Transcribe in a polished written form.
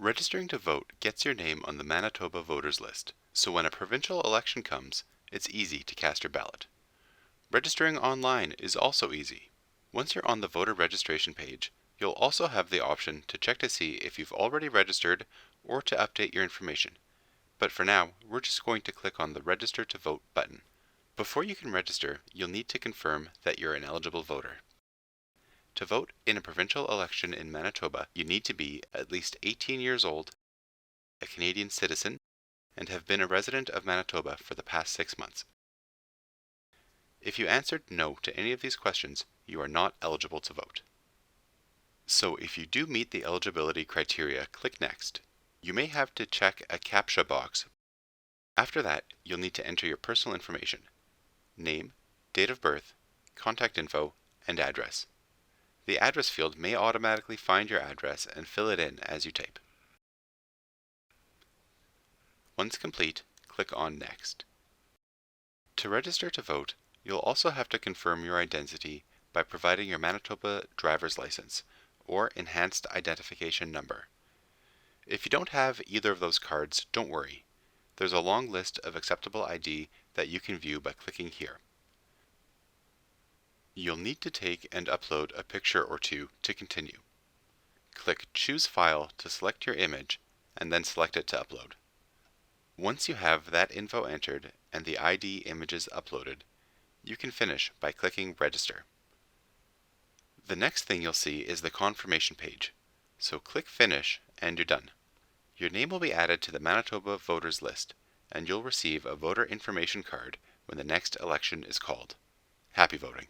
Registering to vote gets your name on the Manitoba voters list, so when a provincial election comes, it's easy to cast your ballot. Registering online is also easy. Once you're on the voter registration page, you'll also have the option to check to see if you've already registered or to update your information. But for now, we're just going to click on the Register to Vote button. Before you can register, you'll need to confirm that you're an eligible voter. To vote in a provincial election in Manitoba, you need to be at least 18 years old, a Canadian citizen, and have been a resident of Manitoba for the past 6 months. If you answered no to any of these questions, you are not eligible to vote. So if you do meet the eligibility criteria, click Next. You may have to check a CAPTCHA box. After that, you'll need to enter your personal information: name, date of birth, contact info, and address. The address field may automatically find your address and fill it in as you type. Once complete, click on Next. To register to vote, you'll also have to confirm your identity by providing your Manitoba driver's license or enhanced identification number. If you don't have either of those cards, don't worry. There's a long list of acceptable ID that you can view by clicking here. You'll need to take and upload a picture or two to continue. Click Choose File to select your image and then select it to upload. Once you have that info entered and the ID images uploaded, you can finish by clicking Register. The next thing you'll see is the confirmation page, so click Finish and you're done. Your name will be added to the Manitoba voters list, and you'll receive a voter information card when the next election is called. Happy voting!